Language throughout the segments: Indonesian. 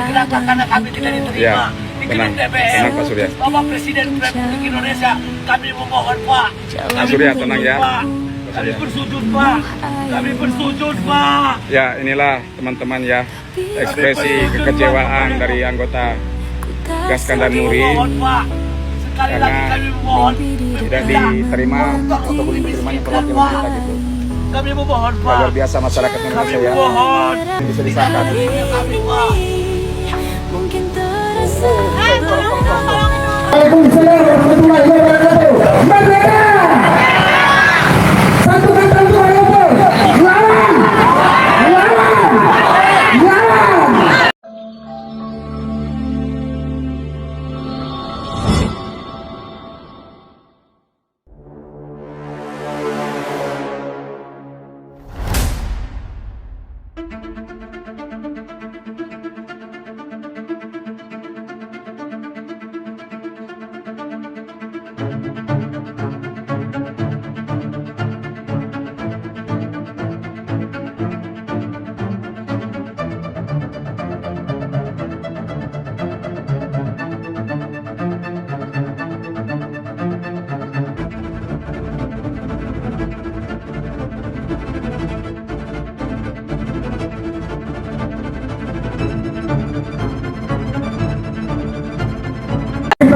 kenapa? Karena kami tidak diterima. Ya, Di tenang, gedung DPR. tenang Pak Surya. Bapak Presiden Republik Indonesia, kami memohon Pak. Pak Surya, tenang ya. Kami bersujud Pak. Kami bersujud Pak. Ya, inilah teman-teman ya, ekspresi kekecewaan dari anggota Gaskan dan Muri Sekali lagi kami memohon tidak diterima atau belum diterimanya perwakilan kita gitu. Kami memohon Pak. Luar biasa masyarakat Indonesia ya. Kami memohon. Bisa disahkan. Kami Pak. Mungkin terasa. Waalaikumsalam warahmatullahi wabarakatuh. Merdeka! Satu kata untuk Merdeka! Lawan! Lawan! Lawan!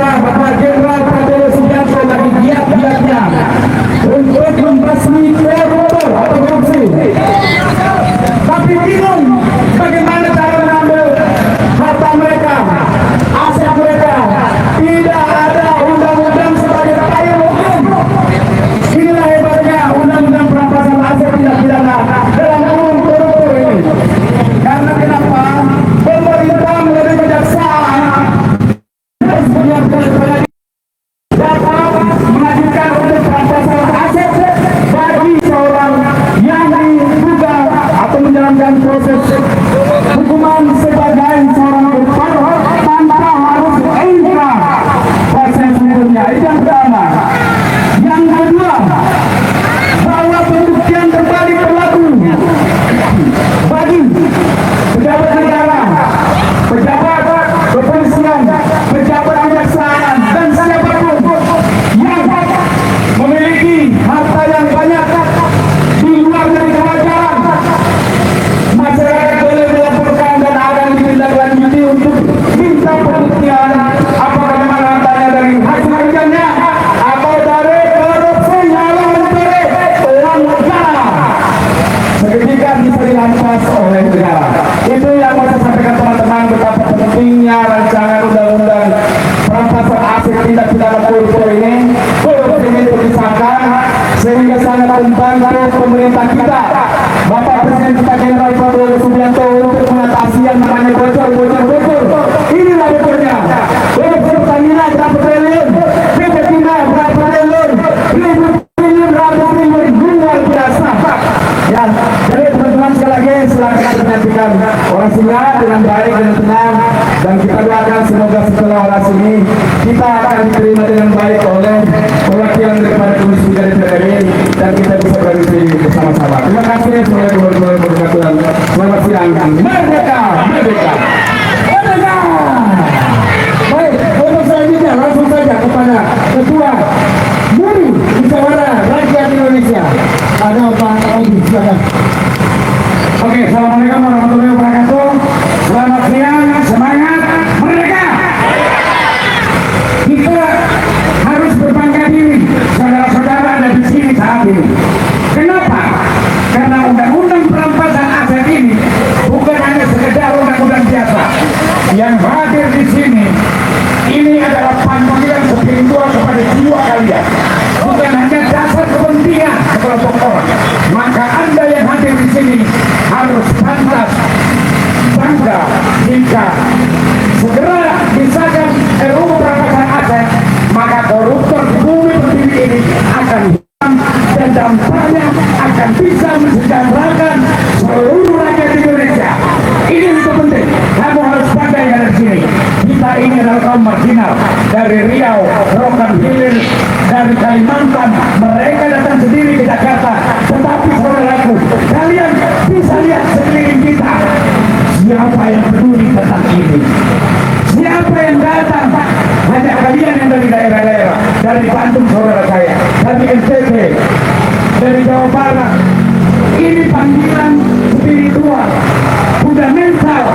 Bapak Jenderal Prabowo Subianto lagi giat-giatnya untuk membasmi koruptor atau korupsi. Tapi bingung bagaimana cara mengambil harta mereka, aset mereka. Tidak ada undang-undang sebagai payung hukum. Inilah hebatnya undang-undang perampasan aset tidak pidana dalam umum koruptor ini. Karena kenapa? Pemerintah melalui kejaksaan dapat mengajukan untuk perampasan aset bagi seorang yang diduga atau menjalankan proses hukuman sebagai seorang koruptor tanpa harus ingkrah proses hukumnya. Itu yang pertama. Yang kedua, bahwa pembuktian terbalik berlaku bagi pejabat negara, pejabat kepolisian, pejabat kejaksaan, dan siapapun yang memiliki harta yang banyak di luar dari kewajaran. Masyarakat boleh melaporkan dan akan ditindaklanjuti untuk minta pembuktian apakah memang hartanya dari hasil kerjanya atau dari korupsi yang mencuri uang negara. Seketika bisa dirampas oleh negara. Itu yang mau saya sampaikan teman-teman, betapa pentingnya rancangan undang-undang perampasan aset tindak pidana koruptor ini. Korupsi ini disahkan sehingga sangat membantu pemerintah kita, Bapak Presiden kita Jenderal Prabowo Subianto, untuk mengatasi yang namanya bocor. Inilah bocornya. Korupsi Pertamina berapa triliun, PT Timah berapa triliun, berapa triliun, luar biasa. Ya, jadi teman-teman sekali lagi silakan menyaksikan orasinya dengan baik dan tenang, dan kita doakan semoga setelah orasi ini kita akan diterima dengan baik oleh perwakilan daripada Komisi DPR RI dan kita bisa berdiri bersama-sama. Terima kasih. Assalamualaikum warahmatullahi wabarakatuh. Selamat siang. Merdeka, merdeka, merdeka. Baik, untuk selanjutnya langsung saja kepada Ketua Muri Musyawarah Rakyat Indonesia. Ada Pak Edi, silakan. Oke, assalamualaikum warahmatullahi wabarakatuh. Selamat siang, semangat, merdeka. Kita harus berbangga diri, saudara-saudara ada di sini saat ini. Kenapa? Karena undang-undang perampasan aset ini bukan hanya sekedar undang-undang biasa. Yang hadir di sini ini adalah panggilan spiritual kepada jiwa kalian. Bukan hanya dasar kepentingan sekelompok orang. Maka Anda yang hadir di sini harus pantas bangga jika segera disahkan RUU perampasan aset, maka koruptor di bumi pertiwi ini akan hilang dan dampaknya akan bisa mensejahterakan seluruh rakyat Indonesia. Ini itu penting. Kamu harus bangga yang ada di sini. Kita ini adalah kaum marginal dari Riau, Rokan Hilir, dari Kalimantan. Mereka datang sendiri ke Jakarta. Tetapi saudaraku, kalian bisa lihat sekeliling kita. siapa yang peduli tentang ini? Siapa yang datang? Hanya kalian yang dari daerah-daerah, dari Bandung saudara saya, dari NTB, dari Jawa Barat. Ini panggilan spiritual, fundamental,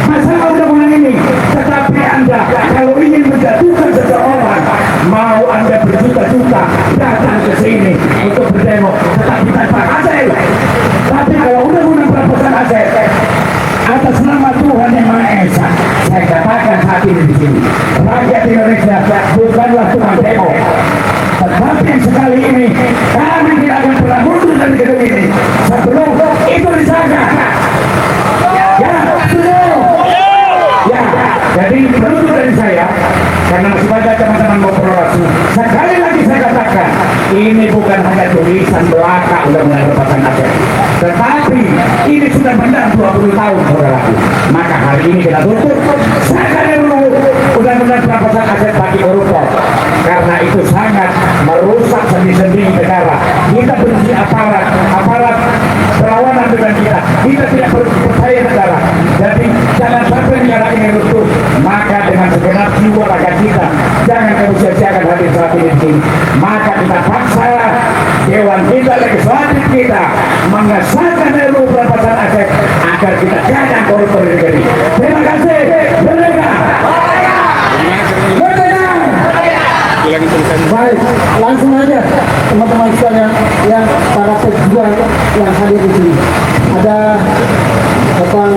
masalah undang-undang ini. Tetapi Anda kalau ingin menjatuhkan seseorang, mau Anda berjuta-juta datang ke sini untuk berdemo, tetapi tanpa hasil. Tapi kalau undang-undang perampasan aset atas nama Tuhan Yang Maha Esa, saya katakan saat ini di sini, rakyat Indonesia bukanlah cuma demo, tetapi sekali ini kami tidak akan pernah mundur dari gedung ini sebelum itu disahkan. Ya, ya. Jadi penutup dari saya, karena masih banyak teman-teman mau berorasi, sekali lagi saya katakan, ini bukan hanya tulisan belaka undang-undang perampasan aset, tetapi ini sudah benar 20 tahun saudaraku. Maka hari ini kita tutup sahkan dulu undang-undang perampasan aset bagi koruptor, karena itu sangat merusak sendi-sendi negara. Kita benci aparat berlawanan dengan kita tidak percaya negara. Jadi jangan sampai negara ini runtuh. Maka dengan segenap jiwa raga kita, jangan kamu sia-siakan hadir saat ini di sini. Maka kita paksa Dewan kita, legislatif kita mengesahkan RUU perampasan aset agar kita jangan koruptor di negeri. Terima kasih. Merdeka. Baik, langsung aja teman-teman sekalian yang para pejuang yang hadir di sini. Ada Abang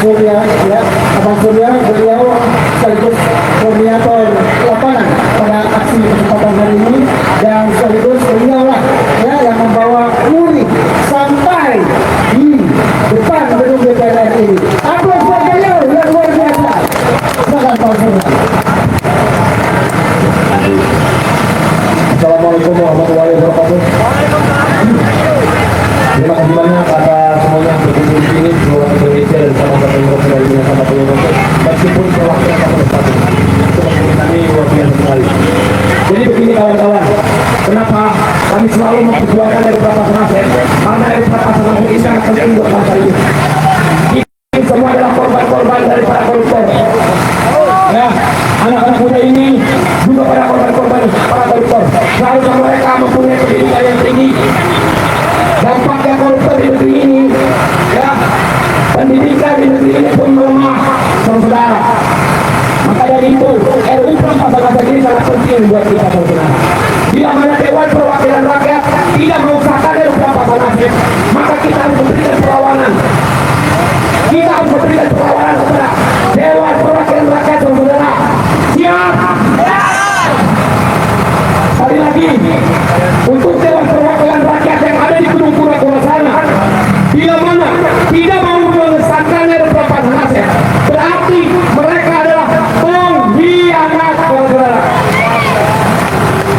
Surya, ya, Abang Surya, beliau sekaligus koordinator lapangan pada aksi kesempatan hari ini, dan sekaligus beliau lah ya yang membawa Uri sampai di depan gedung DPR ini. Aplaus buat beliau yang luar biasa. Silakan Pak Surya. Assalamualaikum warahmatullahi wabarakatuh. Terima kasih banyak atas semuanya yang berkumpul di sini, seluruh Indonesia dan sama-sama Indonesia dari dunia sama Indonesia. Meskipun perwakilan kamu bersatu, itu bagi kami luar biasa sekali. Jadi begini kawan-kawan, kenapa kami selalu memperjuangkan dari perampasan aset? Karena dari perampasan aset ini sangat penting buat bangsa ini. Ini semua adalah korban-korban dari para koruptor. Ya, anak-anak muda ini juga pada korban-korban para koruptor. Seharusnya mereka mempunyai pendidikan yang tinggi. Dampaknya koruptor di negeri ini, ya, pendidikan di negeri ini pun melemah, saudara. Maka dari itu, RUU perampasan aset ini sangat penting buat kita, saudara. Bila mana Dewan Perwakilan Rakyat tidak mengusahakan RUU perampasan aset, maka kita harus memberikan perlawanan. Kita harus memberikan perlawanan kepada Dewan Perwakilan Rakyat, saudara. Siap? Sekali lagi, untuk Dewan Perwakilan Rakyat yang ada di Gedung Pura-Pura sana, bila mana tidak mau mengesahkan RUU perampasan aset, berarti mereka adalah pengkhianat, saudara.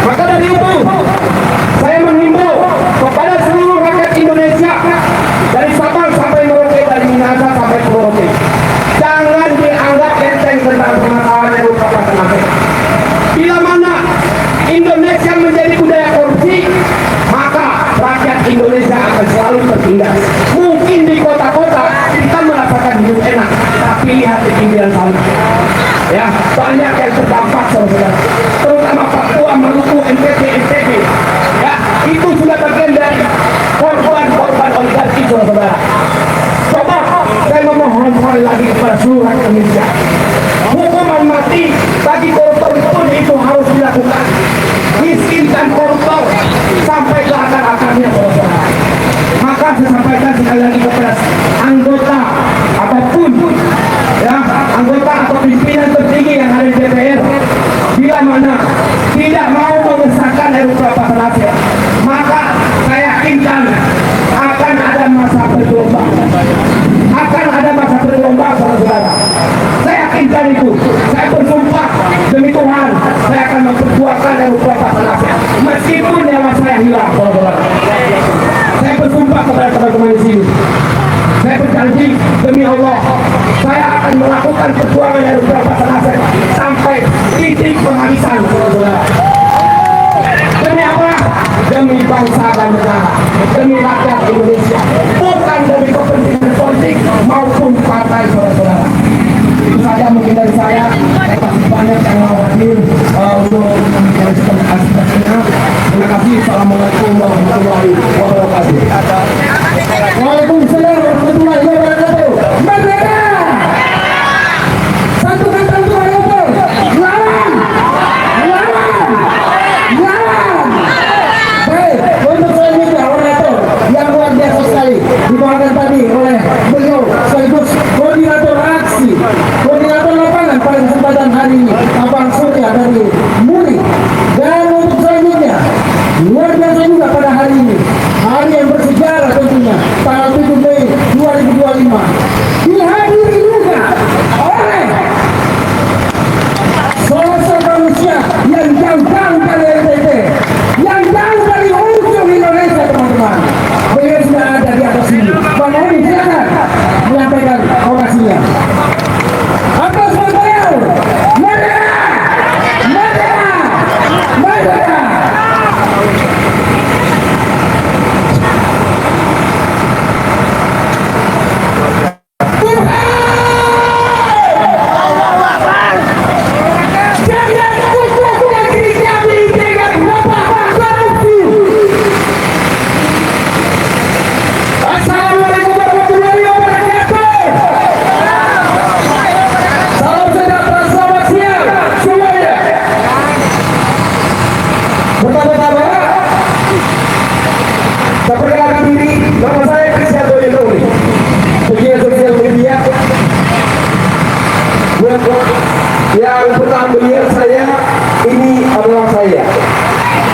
Maka dari itu, saya menghimbau kepada seluruh rakyat Indonesia, dari Sabang sampai Merauke, dari Minahasa sampai Merauke, jangan dianggap enteng tentang permasalahan RUU perampasan aset. Bila mana Indonesia menjadi budaya korupsi, maka rakyat Indonesia akan selalu tertindas. Mungkin di kota-kota kita merasakan hidup enak, tapi lihat di pinggiran sana, ya, banyak yang terdampak, saudara. Terutama Papua, Maluku, NTB, ya, itu sudah bagian dari korban-korban oligarki, saudara. Coba saya memohon sekali lagi kepada seluruh rakyat Indonesia, hukuman mati bagi koruptor pun itu harus dilakukan. Miskinkan koruptor sampai ke akar-akarnya, saudara. Maka saya sampaikan sekali lagi kepada anggota apapun, ya, anggota atau pimpinan tertinggi yang ada di DPR, bila mana tidak mau mengesahkan RUU perampasan aset, maka saya yakinkan akan ada masa bergelombang. Akan ada masa bergelombang, saudara. Saya yakinkan itu. Saya bersumpah demi Tuhan, saya akan memperjuangkan RUU perampasan aset meskipun nyawa saya hilang, saudara. Saya bersumpah kepada teman-teman di sini. Saya berjanji demi Allah, saya akan melakukan perjuangan RUU perampasan aset sampai titik penghabisan, saudara. Demi apa? Demi bangsa dan negara, demi rakyat Indonesia, bukan demi kepentingan politik maupun wabarakatuh. Waalaikumsalam warahmatullahi wabarakatuh. Merdeka! Satu kata untuk Merdeka. Lawan! Lawan! Lawan! Baik, untuk selanjutnya orator yang luar biasa sekali dibawakan tadi oleh beliau sekaligus koordinator aksi, koordinator lapangan pada kesempatan hari ini, Abang Surya dari Muri. Dan untuk selanjutnya luar biasa juga pada hari ini, hari yang bersejarah tentunya, tanggal 7 Mei 2025, dihadiri juga oleh sosok manusia yang jauh-jauh dari NTT, yang jauh dari ujung Indonesia, teman-teman. Beliau sudah ada di atas sini. Bang Oni, silakan menyampaikan orasinya. Atas beliau, merdeka! Merdeka! Merdeka! Assalamualaikum warahmatullahi wabarakatuh. Salam sejahtera, selamat siang semuanya. Pertama-tama, saya perkenalkan diri, nama saya Christian Doyendoli, pegiat sosial media. Yang pertama melihat saya, ini adalah saya.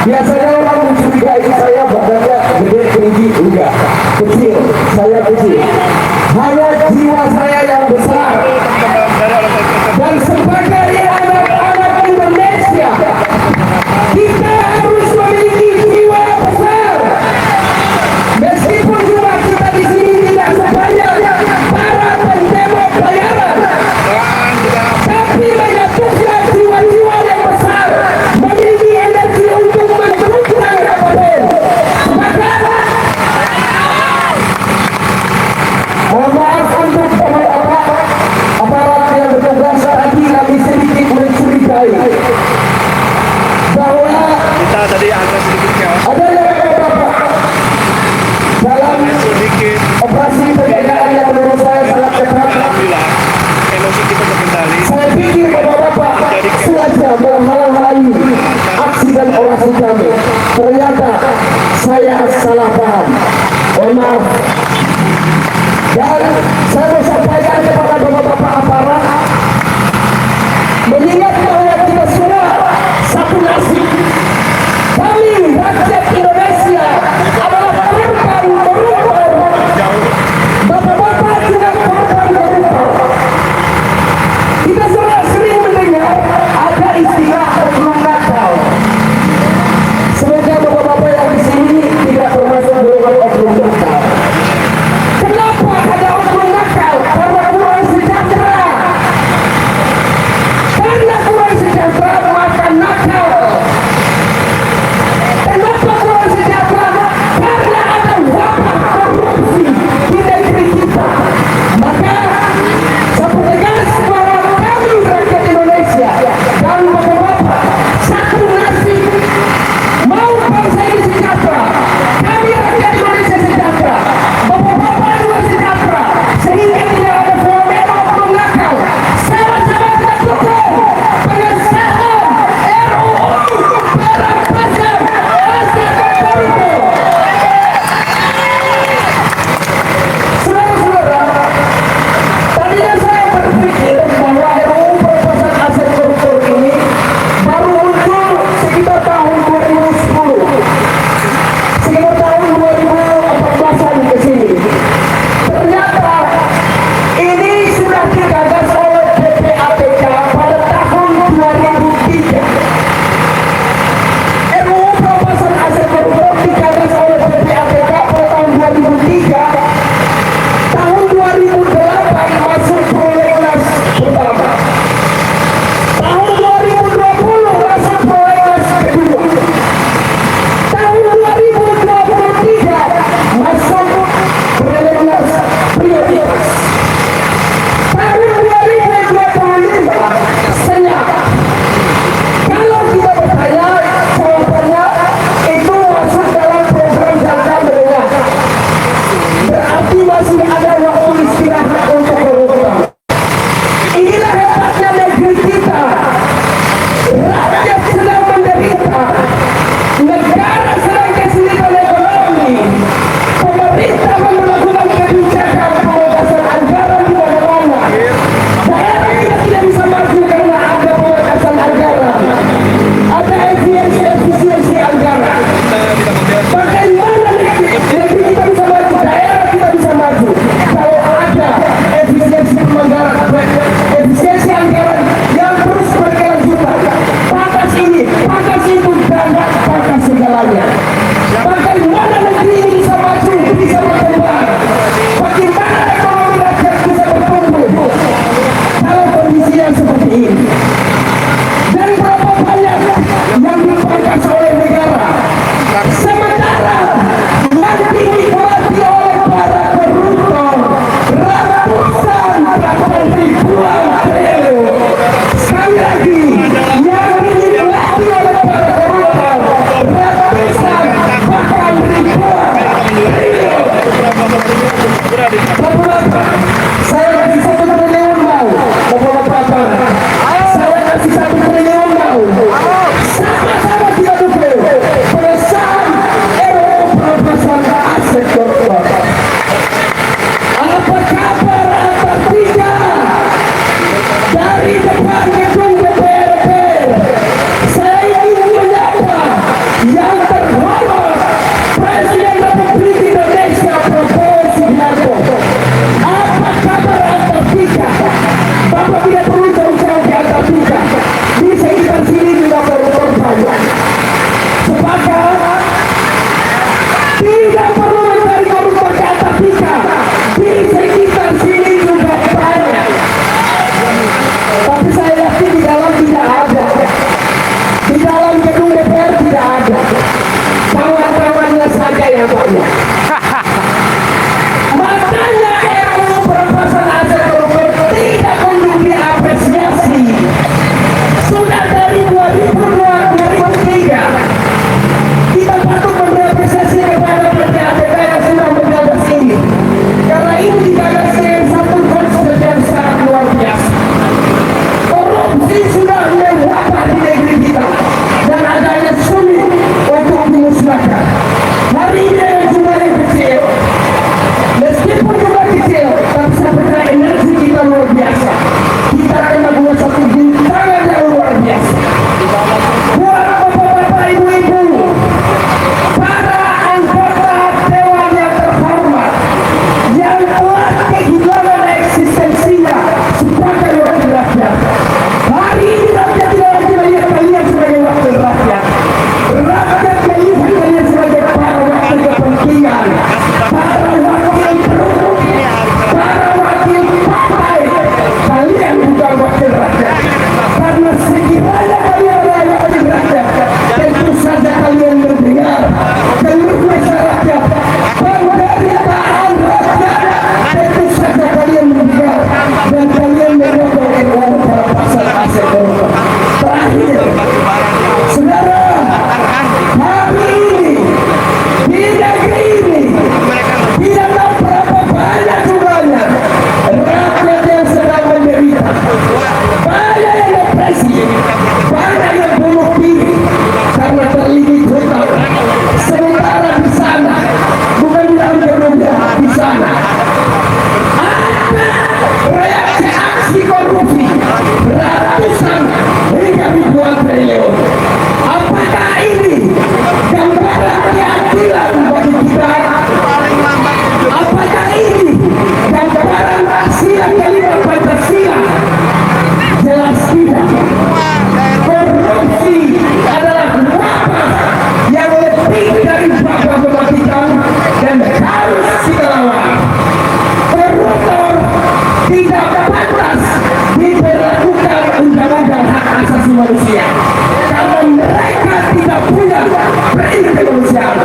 Biasanya orang mencurigai saya badannya gede, tinggi, enggak. Kecil, saya kecil. Hanya jiwa saya yang besar. Dan sebagai anak-anak Indonesia, kita harus memiliki jiwa yang besar. Meskipun jumlah kita di sini tidak sebanyak para pendemo bayaran, tapi menyatukan jiwa-jiwa yang besar, memiliki energi untuk menentukan apapun. Maka mohon maaf untuk aparat yang bertugas tadi kami sedikit mencurigai bahwa Kita tadi agak sedikit ada yang beberapa dalam operasi penjagaan yang menurut saya sangat ketat. Alhamdulillah emosi kita terkendali. Saya pikir bapak-bapak sengaja menghalang-halangi aksi dan orasi kami. Ternyata saya salah paham. Mohon maaf. Dan saya mau sampaikan kepada bapak-bapak aparat, mengingat bahwa kita semua satu nasib. Kami rakyat Indonesia adalah korban koruptor. Bapak-bapak juga korban koruptor. Kita semua sering mendengar ada istilah oknum nakal. Semoga bapak-bapak yang di sini tidak termasuk golongan oknum nakal. Kenapa ada oknum nakal? Karena kurang sejahtera. Karena kurang sejahtera maka nakal. Kenapa kurang sejahtera? Karena ada wabah korupsi di negeri kita. Maka saya tegas bahwa kami rakyat Indonesia dan bapak-bapak satu nasib, mau bangsa ini sejahtera, kami rakyat Indonesia sejahtera, bapak-bapak juga sejahtera, sehingga tidak ada fenomena oknum nakal. Sama-sama kita dukung pengesahan RUU perampasan aset koruptor. Saudara-saudara, tadinya saya berpikir bahwa RUU perampasan aset koruptor ini baru muncul sekitar tahun 2010, sekitar tahun 2014an ke sini. Ternyata ini sudah digagas oleh PPATK pada tahun 2003. RUU perampasan aset koruptor digagas oleh PPATK pada tahun 2003. Tahun 2008 masuk prolegnas pertama. Tahun 2020 masuk prolegnas kedua. Tahun 2023 masuk prolegnas prioritas. Tahun Bendera Pancasila jelas tidak. Korupsi adalah lapas yang lebih dari bapak mematikan dan harus kita lawan. Koruptor tidak pantas diberlakukan undang-undang hak asasi manusia karena mereka tidak punya prinsip kemanusiaan.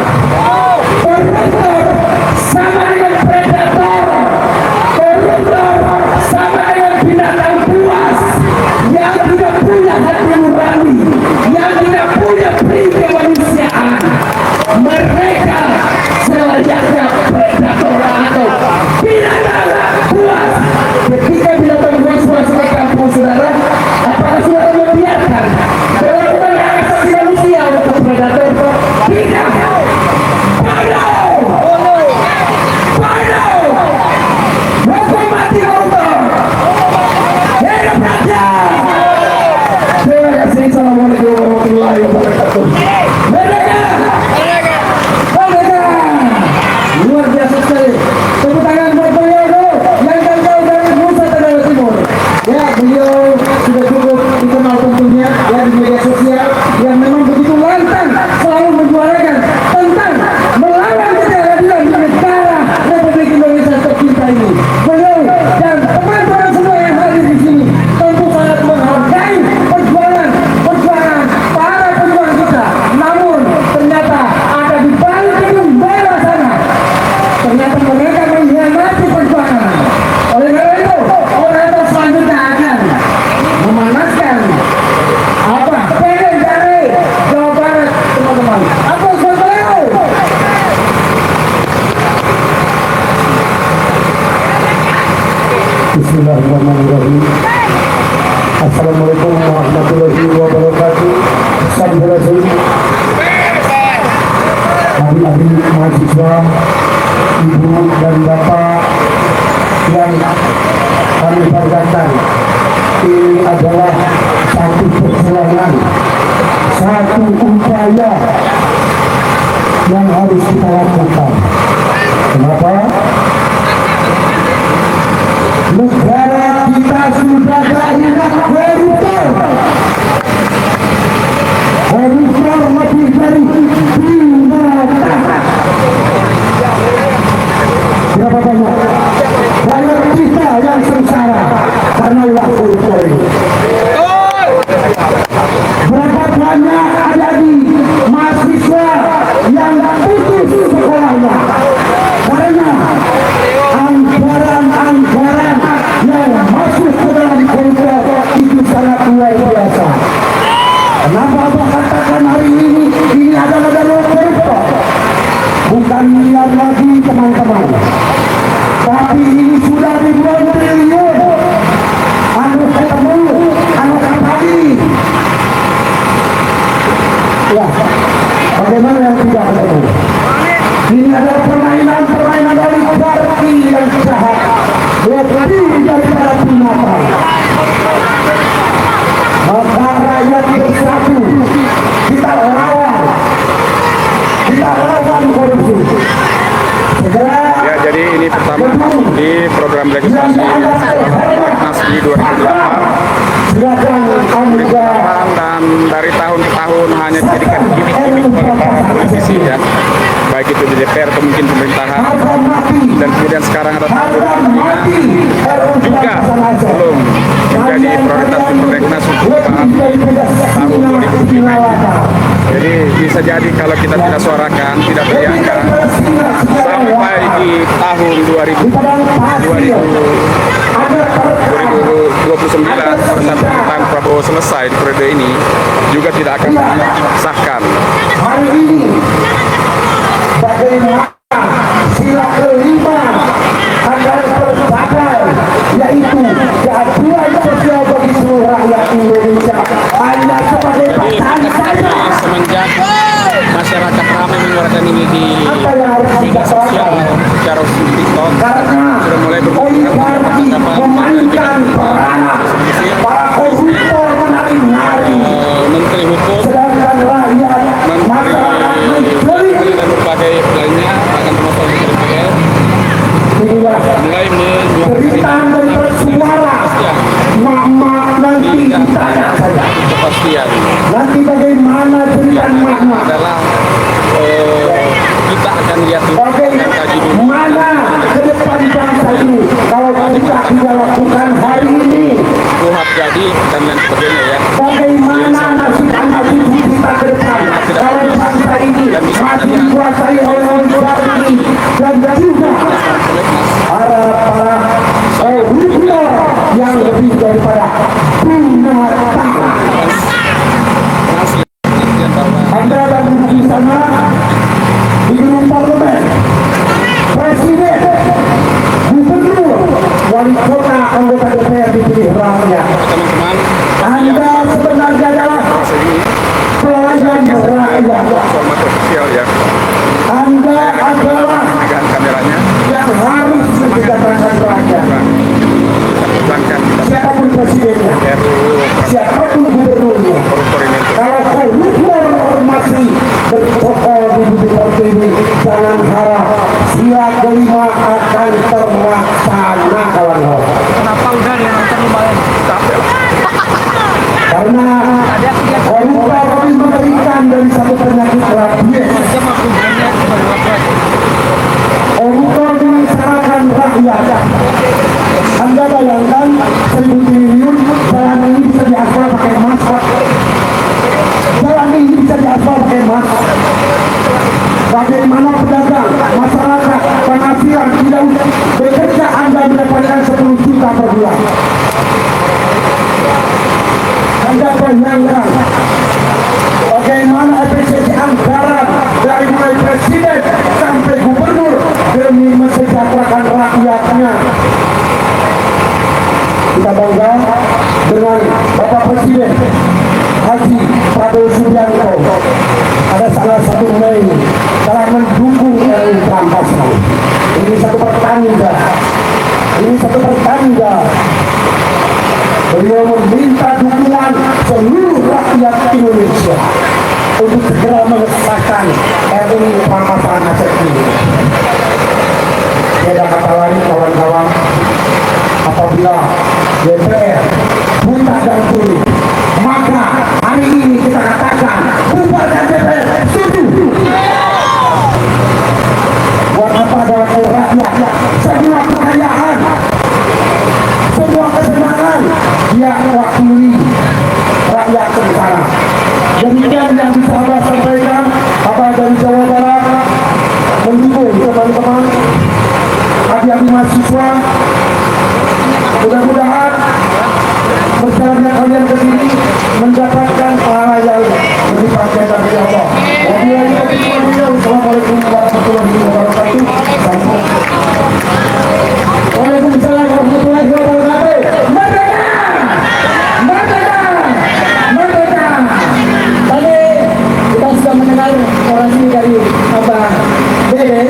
Koruptor sama dengan predator. Koruptor sama dengan binatang buas yang tidak punya hati nurani, yang tidak punya prinsip kemanusiaan. Mereka selayaknya predator atau binatang buas. Ketika binatang buas masuk ke kampung saudara, apakah saudara membiarkan melakukan hak asasi manusia untuk predator? Tidak. Hukum mati koruptor. Hidup raja. Terima kasih. Assalamualaikum warahmatullahi wabarakatuh. Merdeka. Merdeka. Luar biasa sekali. Tepuk tangan buat beliau dulu yang jauh dari Nusa Tenggara Timur. Ya, beliau sudah cukup dikenal tentunya ya di media sosial yang memang begitu lantang selalu menjuarakan tentang melawan ketidakadilan di negara Republik Indonesia tercinta ini. Beliau dan teman-teman semua yang hadir di sini tentu sangat menghargai perjuangan para pejuang kita. Namun ternyata ada di balik gedung bela sana. Ternyata mereka mengkhianati perjuangan. Oleh karena itu, operator selanjutnya akan memanaskan apa? Pengen dari Jawa Barat, teman-teman. Apa saudara? Bismillahirrahmanirrahim. Assalamualaikum warahmatullahi wabarakatuh. Saudara-saudari, adik-adik mahasiswa, ibu dan bapak yang kami banggakan, ini adalah satu perjuangan, satu upaya yang harus kita lakukan. Kenapa? Negara kita sudah kehilangan koruptor. Koruptor lebih dari 5 tahun. Berapa banyak? Banyak kita yang sengsara karena ulah koruptor ini. Berapa banyak ada di mahasiswa yang putus sekolahnya karena anggaran yang masuk ke dalam koruptor itu sangat luar biasa. Kenapa Abah katakan hari ini adalah dalam koruptor? Bukan miliar lagi teman-teman, tapi ini sudah ribuan triliun. Anu ketemu, anu kembali. Ya, bagaimana yang tidak ketemu? Ini adalah permainan oligarki yang jahat, lebih daripada binatang. Maka rakyat bersatu, kita lawan korupsi. Segera. Ya, jadi ini pertama di program legislasi Reknas di 2008. Dan dari tahun ke tahun hanya dijadikan gimmick oleh para politisi ya, baik itu di DPR atau mungkin pemerintahan. Dan kemudian sekarang ada tahun 2005 juga belum menjadi prioritas Reknas untuk tahun 2005. Jadi bisa jadi kalau kita tidak suarakan, tidak teriakan sampai di tahun 2029 pada saat pemerintahan Prabowo selesai di periode ini juga tidak akan disahkan. Hari ini bagaimana sila kelima agar tercapai, yaitu keadilan sosial bagi seluruh rakyat Indonesia. Hanya sebagai pasangan saja. Semenjak masyarakat ramai menyuarakan ini di media sosial secara TikTok, sudah mulai oligarki memainkan peranan para koruptor menari-nari, Menteri Hukum sedangkan rakyat kuhab jadi dan lain sebagainya ya. Bagaimana nasib anak cucu kita ke depan kalau bangsa ini masih dikuasai oleh orang ini dan juga para rupiah yang lebih daripada binatang. Anda dan di sana di gedung parlemen, presiden, gubernur, wali kota, anggota DPR dipilih rakyat. Teman-teman, Anda sebenarnya adalah pelayan rakyat. format official ya. Anda adalah Pegang kameranya. yang harus mensejahterakan rakyat. Kita Siapapun presidennya, siapapun gubernurnya. koruptor ini untuk Kalau koruptor masih berkokol di bibir partai ini, jangan harap sila kelima akan terlaksana, kawan-kawan. Kenapa udah dia nonton lumayan capek lah. Karena koruptor lebih mengerikan dari satu penyakit rabies. Jam aku banyak baru apa? Koruptor menyengsarakan rakyat. Anda bayangkan 1.000 triliun jalan ini bisa diaspal pakai emas, Pak. Jalan ini bisa diaspal pakai emas. Bagaimana pedagang, masyarakat, penghasilan tidak bekerja Anda mendapatkan 10 juta per bulan. Anda bayangkan bagaimana efisiensi anggaran dari mulai presiden sampai gubernur demi mensejahterakan rakyatnya. Kita bangga dengan Bapak Presiden Haji Prabowo Subianto. Ada salah satu Mei telah mendukung RUU Perampasan. Ini satu pertanda. Ini satu pertanda. Beliau meminta dukungan seluruh rakyat Indonesia untuk segera mengesahkan RUU Perampasan aset ini. Tiada kata lain, kawan-kawan, apabila DPR buta dan tuli, maka hari ini kita katakan bubarkan DPR. Setuju. Buat apa ada rakyat? Semua kekayaan, semua kesenangan dia wakili rakyat sengsara. Demikian yang bisa saya sampaikan. Bapak dari Jawa Barat mendukung teman-teman adik-adik mahasiswa. Mudah-mudahan berjalannya kalian ke sini mendapatkan pahala yang berlipat dari Allah. Wabillahi taufiq wal hidayah. Wassalamualaikum warahmatullahi wabarakatuh. Waalaikumsalam warahmatullahi wabarakatuh. Merdeka! Merdeka! Merdeka! Tadi kita sudah mendengar orang ini dari Abah Dede,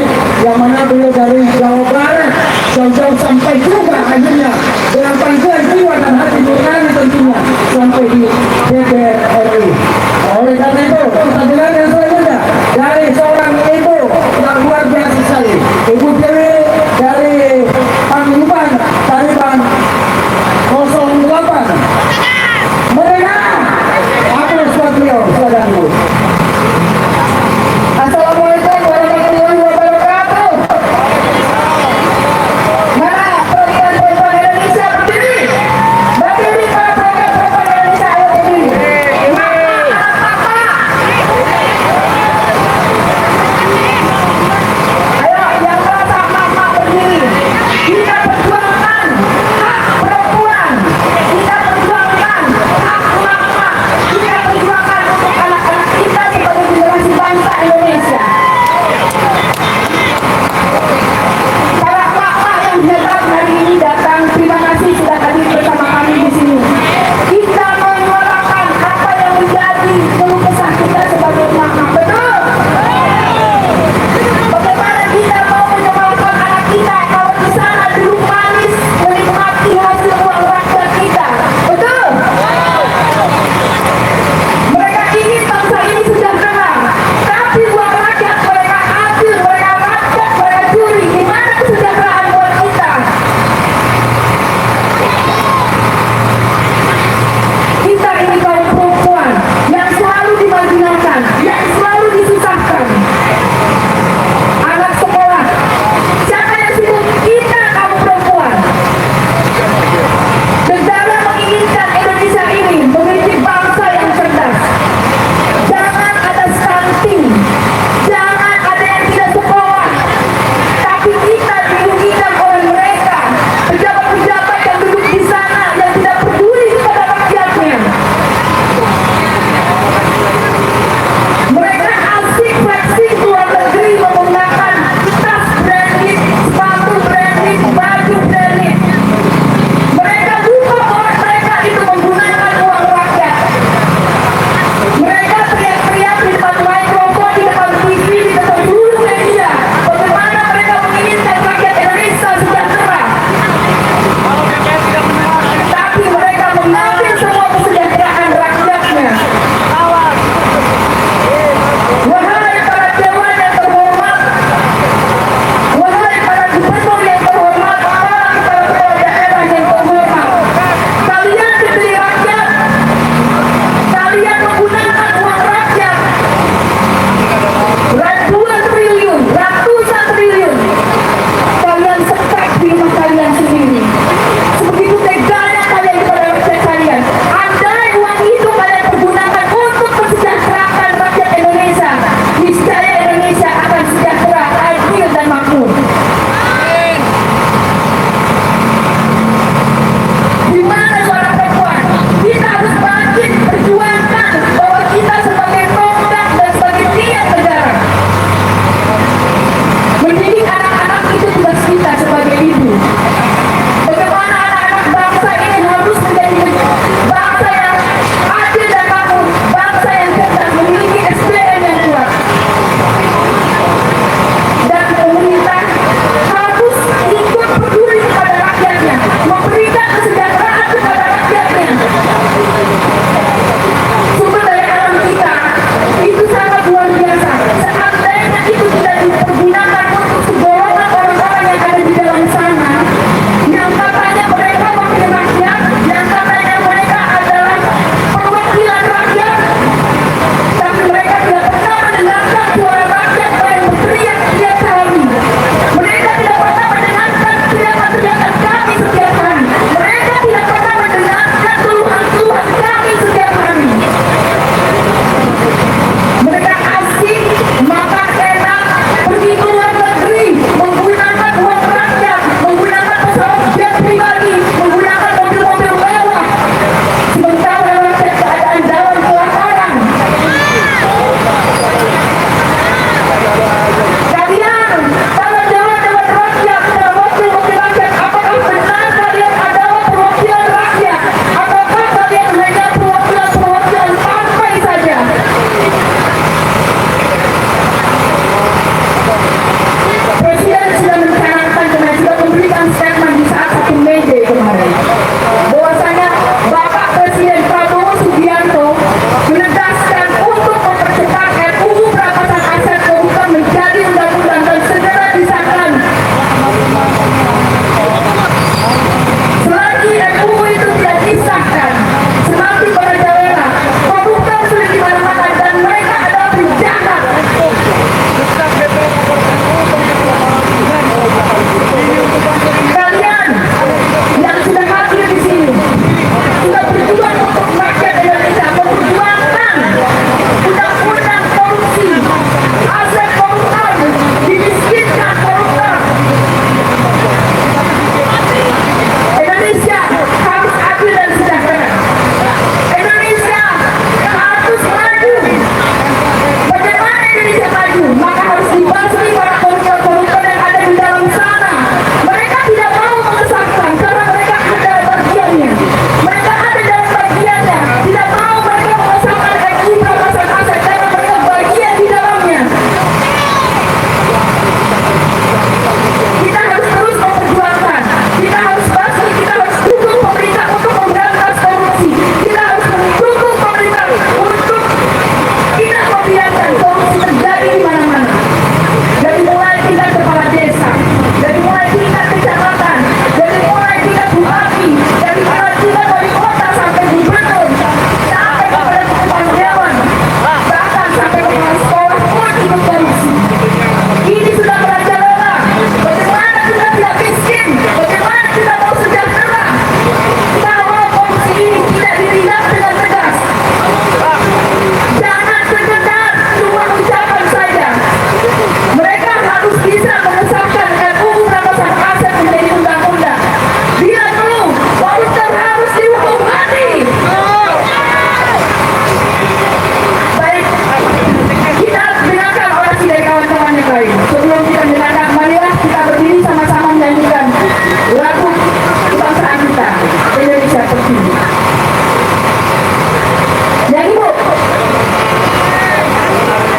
yang mana beliau dari Jawa Barat, jauh-jauh sampai juga akhirnya dengan panggilan jiwa dan hati nurani tentunya.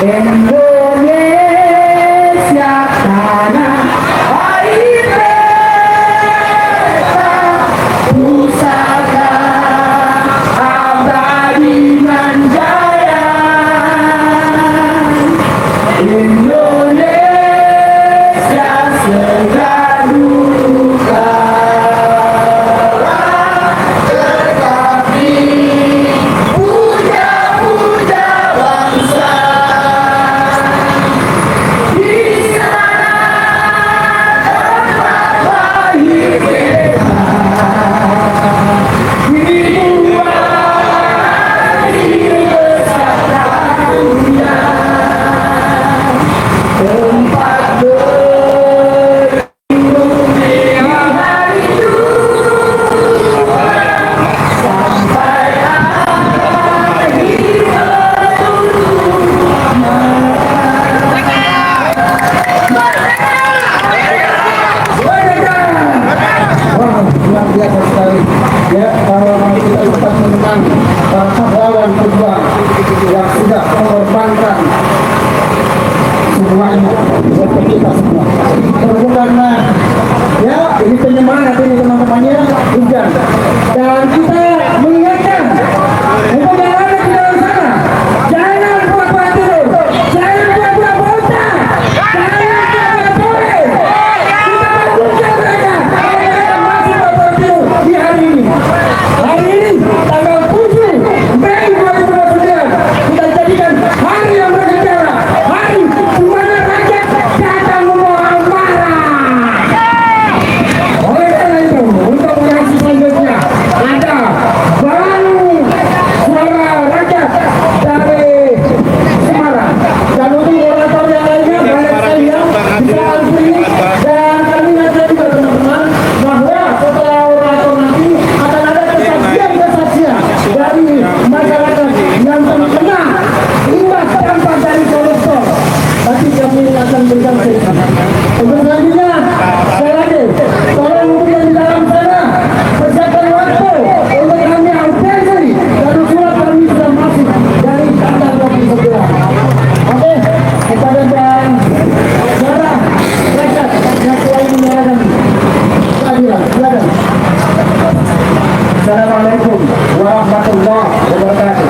Indonesia tanah air beta, pusaka abadi nan jaya. Indonesia segala kalah, tetapi puja-puja bangsa. Di sana tempat lahir beta, dibuat dibesarkan dunia. Tempat berlindung di hari tua, sampai akhir Wah, luar biasa sekali. Ya, kalau kita tetap mengenang para pahlawan pejuang yang sudah mengorbankan semuanya buat kita semua. Karena ya ini penyemangat ini teman-temannya hujan. Dan kita mengingatkan untuk yang ada di dalam sana, jangan buat-buat tidur, jangan buat-buat bosan, jangan buat-buat sore. Kita mengucap mereka masih buat-buat tidur di hari ini. Hari ini tanggal 7 Mei 2029 kita jadikan hari yang bersejarah, hari di mana rakyat datang memohon marah. Oleh karena itu, untuk reaksi selanjutnya ada baru suara rakyat dari Semarang. Dan untuk orator yang lainnya, banyak sekali yang bisa antri. Dan kami nanti juga teman-teman bahwa setelah orator nanti akan ada kesaksian-kesaksian dari masyarakat yang terkena imbas dampak dari koruptor. Nanti kami akan berikan cerita. Untuk selanjutnya, sekali lagi, tolong untuk yang di dalam sana persiapkan waktu untuk kami autensi dan surat kami sudah masuk dari tanggal 29. Oke, kepada dan saudara rakyat yang selalu menyerahkan keadilan, silakan. Assalamualaikum warahmatullahi wabarakatuh.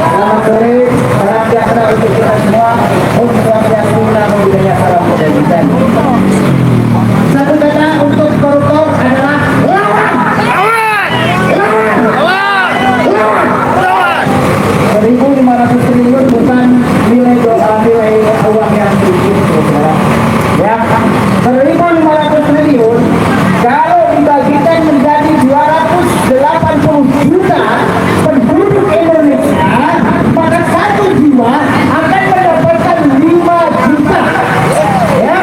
Selamat sore, salam sejahtera untuk kita semua. Om Swastiastu, Namo Buddhaya, salam kebajikan. Satu kata untuk koruptor adalah lawan. Lawan. 1.500 triliun bukan nilai uang yang sedikit, ya. 1.500 triliun kalau dibagikan menjadi 280 juta penduduk Indonesia, maka satu jiwa akan mendapatkan 5 juta. Ya,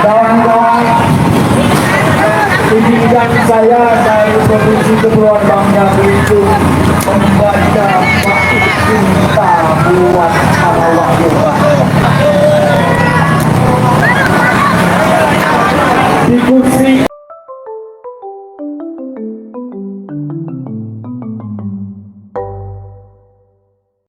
Kawan-kawan, izinkan saya dari Provinsi Kepulauan Bangka Belitung membaca Pak Cinta buat